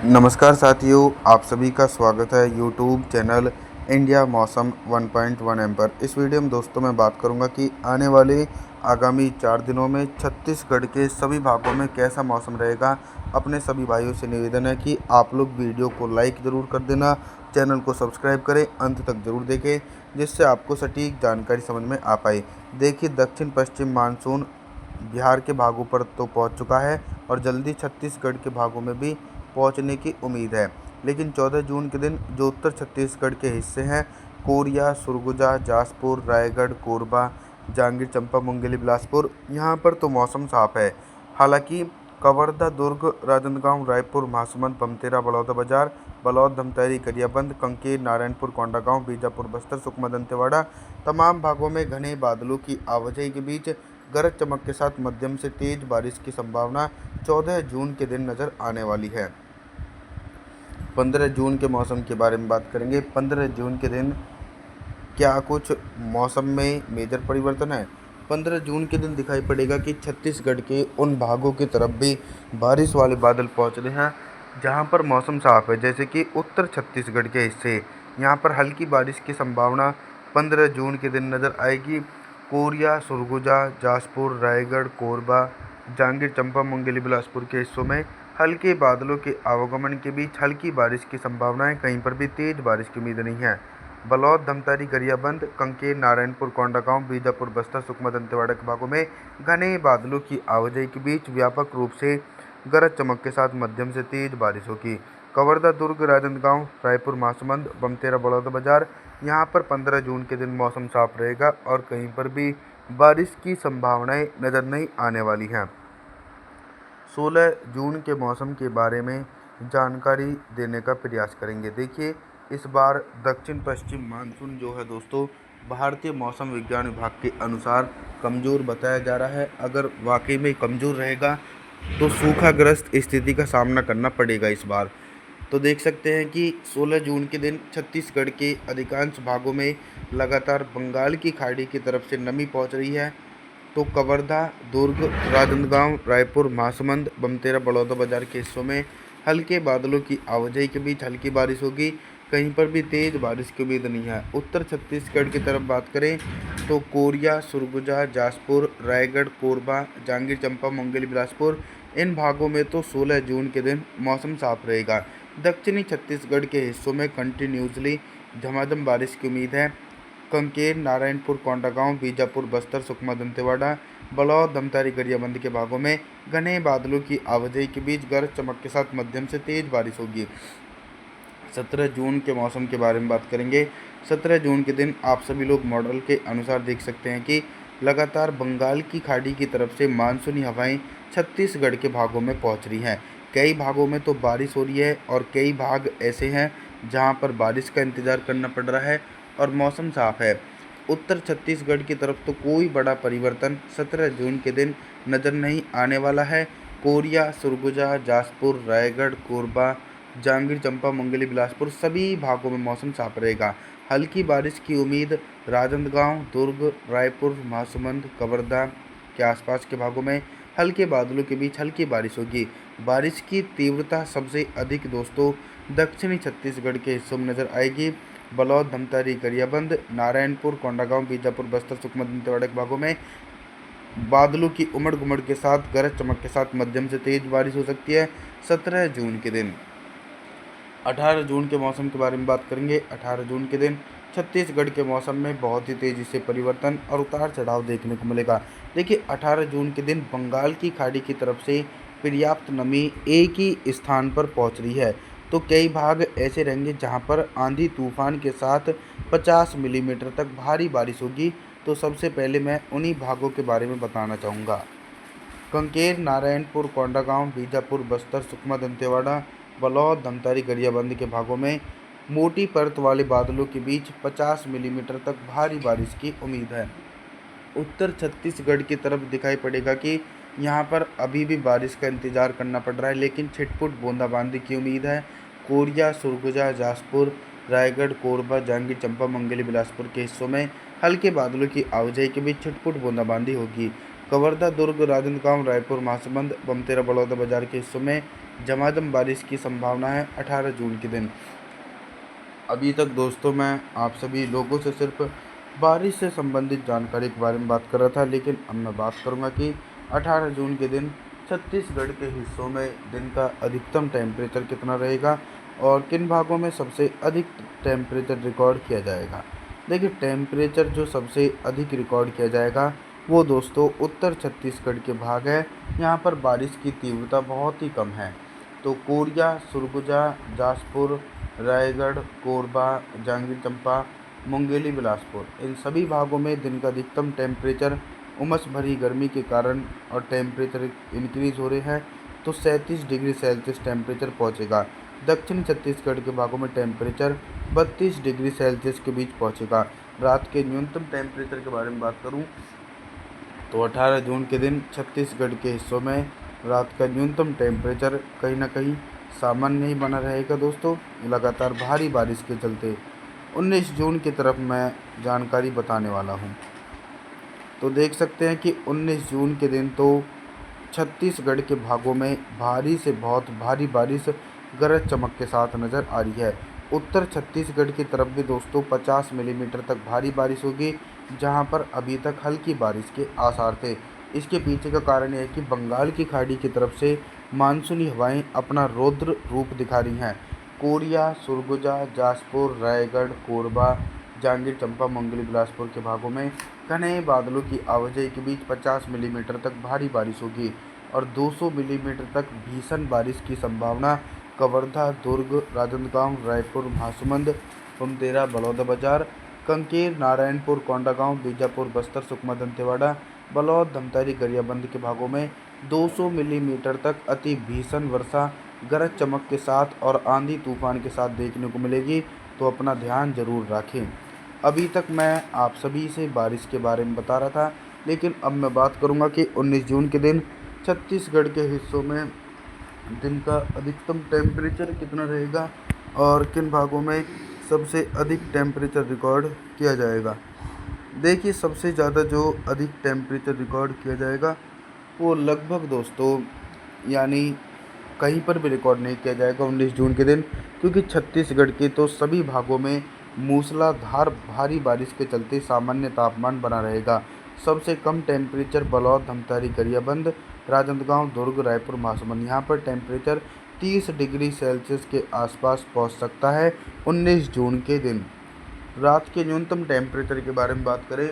नमस्कार साथियों, आप सभी का स्वागत है यूट्यूब चैनल इंडिया मौसम 1.1 एम पर। इस वीडियो में दोस्तों मैं बात करूंगा कि आने वाले आगामी 4 दिनों में छत्तीसगढ़ के सभी भागों में कैसा मौसम रहेगा। अपने सभी भाइयों से निवेदन है कि आप लोग वीडियो को लाइक ज़रूर कर देना, चैनल को सब्सक्राइब करें, अंत तक ज़रूर देखें जिससे आपको सटीक जानकारी समझ में आ पाए। देखिए, दक्षिण पश्चिम मानसून बिहार के भागों पर तो पहुंच चुका है और जल्दी छत्तीसगढ़ के भागों में भी पहुंचने की उम्मीद है। लेकिन 14 जून के दिन जो उत्तर छत्तीसगढ़ के हिस्से हैं, कोरिया, सरगुजा, जासपुर, रायगढ़, कोरबा, जांजगीर चांपा, मुंगेली, बिलासपुर, यहाँ पर तो मौसम साफ है। हालांकि कवर्धा, दुर्ग, राजनांदगांव, रायपुर, महासमुंद, बमतेरा, बलौदाबाजार, बलौद, धमतरी, गरियाबंद, कांकेर, नारायणपुर, कोंडागांव, बीजापुर, बस्तर, सुकमा, दंतेवाड़ा तमाम भागों में घने बादलों की आवाजाही के बीच गरज चमक के साथ मध्यम से तेज बारिश की संभावना 14 जून के दिन नज़र आने वाली है। 15 जून के मौसम के बारे में बात करेंगे। 15 जून के दिन क्या कुछ मौसम में मेजर परिवर्तन है। 15 जून के दिन दिखाई पड़ेगा कि छत्तीसगढ़ के उन भागों की तरफ भी बारिश वाले बादल पहुंच रहे हैं जहां पर मौसम साफ है, जैसे कि उत्तर छत्तीसगढ़ के हिस्से। यहां पर हल्की बारिश की संभावना 15 जून के दिन नज़र आएगी। कोरिया, सरगुजा, जासपुर, रायगढ़, कोरबा, जांजगीर चांपा, मुंगेली, बिलासपुर के हिस्सों में हल्के बादलों के आवागमन के बीच हल्की बारिश की संभावनाएं, कहीं पर भी तेज बारिश की उम्मीद नहीं है। बलौद, धमतरी, गरियाबंद, कांकेर, नारायणपुर, कोंडागांव, बीजापुर, बस्तर, सुकमा, दंतेवाड़ा के भागों में घने बादलों की आवाजाही के बीच व्यापक रूप से गरज चमक के साथ मध्यम से तेज बारिश होगी। कवर्धा, दुर्ग, राजनांदगांव, रायपुर, महासमुंद, बमतेरा, बलौदाबाजार, यहाँ पर 15 जून के दिन मौसम साफ रहेगा और कहीं पर भी बारिश की संभावनाएं नज़र नहीं आने वाली हैं। 16 जून के मौसम के बारे में जानकारी देने का प्रयास करेंगे। देखिए, इस बार दक्षिण पश्चिम मानसून जो है दोस्तों, भारतीय मौसम विज्ञान विभाग के अनुसार कमज़ोर बताया जा रहा है। अगर वाकई में कमज़ोर रहेगा तो सूखाग्रस्त स्थिति का सामना करना पड़ेगा इस बार। तो देख सकते हैं कि 16 जून के दिन छत्तीसगढ़ के अधिकांश भागों में लगातार बंगाल की खाड़ी की तरफ से नमी पहुंच रही है। तो कवर्धा, दुर्ग, राजनांदगांव, रायपुर, महासमुंद, बमतेरा, बलौदाबाजार के हिस्सों में हल्के बादलों की आवाजाही के बीच हल्की बारिश होगी। कहीं पर भी तेज बारिश की उम्मीद नहीं है। उत्तर छत्तीसगढ़ की तरफ बात करें तो कोरिया, सरगुजा, जासपुर, रायगढ़, कोरबा, जांजगीर चांपा, मुंगेली, बिलासपुर, इन भागों में तो 16 जून के दिन मौसम साफ रहेगा। दक्षिणी छत्तीसगढ़ के हिस्सों में कंटिन्यूसली झमाझम बारिश की उम्मीद है। कांकेर, नारायणपुर, कोंडागांव, बीजापुर, बस्तर, सुकमा, दंतेवाड़ा, बलौद, धमतरी, गरियाबंद के भागों में घने बादलों की आवाजाही के बीच गरज चमक के साथ मध्यम से तेज बारिश होगी। 17 जून के मौसम के बारे में बात करेंगे। 17 जून के दिन आप सभी लोग मॉडल के अनुसार देख सकते हैं कि लगातार बंगाल की खाड़ी की तरफ से मानसूनी हवाएं छत्तीसगढ़ के भागों में पहुंच रही हैं। कई भागों में तो बारिश हो रही है और कई भाग ऐसे हैं जहां पर बारिश का इंतज़ार करना पड़ रहा है और मौसम साफ है। उत्तर छत्तीसगढ़ की तरफ तो कोई बड़ा परिवर्तन 17 जून के दिन नज़र नहीं आने वाला है। कोरिया, सरगुजा, जासपुर, रायगढ़, कोरबा, जांजगीर चांपा, मुंगेली, बिलासपुर सभी भागों में मौसम साफ रहेगा। हल्की बारिश की उम्मीद राजनांदगांव, दुर्ग, रायपुर, महासमुंद, कवर्धा के आसपास के भागों में हल्के बादलों के बीच हल्की बारिश होगी। बारिश की तीव्रता सबसे अधिक दोस्तों दक्षिणी छत्तीसगढ़ के हिस्सों में नज़र आएगी। बलौद, धमतरी, गरियाबंद, नारायणपुर, कोंडागांव, बीजापुर, बस्तर, सुकमा, दंतेवाड़ा के भागों में बादलों की उमड़ घुमड़ के साथ गरज चमक के साथ मध्यम से तेज बारिश हो सकती है 17 जून के दिन। 18 जून के मौसम के बारे में बात करेंगे। 18 जून के दिन छत्तीसगढ़ के मौसम में बहुत ही तेज़ी से परिवर्तन और उतार चढ़ाव देखने को मिलेगा। देखिए, 18 जून के दिन बंगाल की खाड़ी की तरफ से पर्याप्त नमी एक ही स्थान पर पहुंच रही है। तो कई भाग ऐसे रहेंगे जहां पर आंधी तूफान के साथ 50 मिलीमीटर तक भारी बारिश होगी। तो सबसे पहले मैं उन्हीं भागों के बारे में बताना चाहूँगा। कांकेर, नारायणपुर, कोंडागांव, बीजापुर, बस्तर, सुकमा, दंतेवाड़ा, बलौद, धमतरी, गरियाबंद के भागों में मोटी परत वाले बादलों के बीच 50 मिलीमीटर तक भारी बारिश की उम्मीद है। उत्तर छत्तीसगढ़ की तरफ दिखाई पड़ेगा कि यहाँ पर अभी भी बारिश का इंतज़ार करना पड़ रहा है, लेकिन छिटपुट बूंदाबांदी की उम्मीद है। कोरिया, सरगुजा, जासपुर, रायगढ़, कोरबा, जांजगीर चांपा, मुंगेली, बिलासपुर के हिस्सों में हल्के बादलों की आवाजाही के बीच छिटपुट बूंदाबांदी होगी। कवर्धा, दुर्ग, राजनांदगांव, रायपुर, महासमुंद, बमतेरा, बलौदाबाजार के हिस्सों में झमाझम बारिश की संभावना है 18 जून के दिन। अभी तक दोस्तों मैं आप सभी लोगों से सिर्फ बारिश से संबंधित जानकारी के बारे में बात कर रहा था, लेकिन अब मैं बात करूंगा कि 18 जून के दिन छत्तीसगढ़ के हिस्सों में दिन का अधिकतम टेम्परेचर कितना रहेगा और किन भागों में सबसे अधिक टेम्परेचर रिकॉर्ड किया जाएगा। देखिए, टेम्परेचर जो सबसे अधिक रिकॉर्ड किया जाएगा वो दोस्तों उत्तर छत्तीसगढ़ के भाग है। यहाँ पर बारिश की तीव्रता बहुत ही कम है। तो कोरिया, सरगुजा, जाजपुर, रायगढ़, कोरबा, जांजगीर चांपा, मुंगेली, बिलासपुर, इन सभी भागों में दिन का अधिकतम टेम्परेचर उमस भरी गर्मी के कारण और टेम्परेचर इंक्रीज हो रहे हैं तो 37 डिग्री सेल्सियस टेम्परेचर पहुंचेगा। दक्षिणी छत्तीसगढ़ के भागों में टेम्परेचर 32 डिग्री सेल्सियस के बीच पहुंचेगा। रात के न्यूनतम टेम्परेचर के बारे में बात करूं तो 18 जून के दिन छत्तीसगढ़ के हिस्सों में रात का न्यूनतम टेम्परेचर कहीं ना कहीं सामान्य ही बना रहेगा दोस्तों, लगातार भारी बारिश के चलते। 19 जून की तरफ मैं जानकारी बताने वाला हूं। तो देख सकते हैं कि 19 जून के दिन तो छत्तीसगढ़ के भागों में भारी से बहुत भारी बारिश गरज चमक के साथ नज़र आ रही है। उत्तर छत्तीसगढ़ की तरफ भी दोस्तों 50 मिलीमीटर तक भारी बारिश होगी, जहां पर अभी तक हल्की बारिश के आसार थे। इसके पीछे का कारण यह है कि बंगाल की खाड़ी की तरफ से मानसूनी हवाएं अपना रौद्र रूप दिखा रही हैं। कोरिया, सरगुजा, जाजपुर, रायगढ़, कोरबा, जांजगीर चांपा, मुंगेली, बिलासपुर के भागों में घने बादलों की आवाजाही के बीच 50 मिलीमीटर तक भारी बारिश होगी और 200 मिलीमीटर तक भीषण बारिश की संभावना कवर्धा, दुर्ग, राजनांदगांव, रायपुर, महासमुंद, पुमतेरा, बलौदाबाजार, कांकेर, नारायणपुर, कोंडागांव, बीजापुर, बस्तर, सुकमा, दंतेवाड़ा, बलौद, धमतारी, गरियाबंद के भागों में 200 मिलीमीटर तक अति भीषण वर्षा गरज चमक के साथ और आंधी तूफान के साथ देखने को मिलेगी, तो अपना ध्यान जरूर रखें। अभी तक मैं आप सभी से बारिश के बारे में बता रहा था, लेकिन अब मैं बात करूंगा कि 19 जून के दिन छत्तीसगढ़ के हिस्सों में दिन का अधिकतम टेम्परेचर कितना रहेगा और किन भागों में सबसे अधिक टेम्परेचर रिकॉर्ड किया जाएगा। देखिए, सबसे ज़्यादा जो अधिक टेम्परेचर रिकॉर्ड किया जाएगा वो लगभग दोस्तों यानी कहीं पर भी रिकॉर्ड नहीं किया जाएगा 19 जून के दिन, क्योंकि छत्तीसगढ़ के तो सभी भागों में मूसलाधार भारी बारिश के चलते सामान्य तापमान बना रहेगा। सबसे कम टेम्परेचर बलौद, धमतारी, गरियाबंद, राजनांदगांव, दुर्ग, रायपुर, महासमुंद, यहाँ पर टेम्परेचर 30 डिग्री सेल्सियस के आसपास पहुँच सकता है 19 जून के दिन। रात के न्यूनतम टेम्परेचर के बारे में बात करें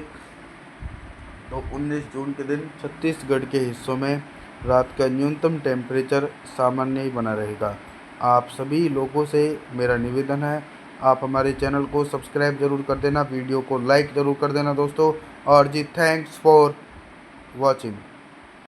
तो 19 जून के दिन छत्तीसगढ़ के हिस्सों में रात का न्यूनतम टेम्परेचर सामान्य ही बना रहेगा। आप सभी लोगों से मेरा निवेदन है, आप हमारे चैनल को सब्सक्राइब जरूर कर देना, वीडियो को लाइक ज़रूर कर देना दोस्तों। और जी, थैंक्स फॉर वॉचिंग।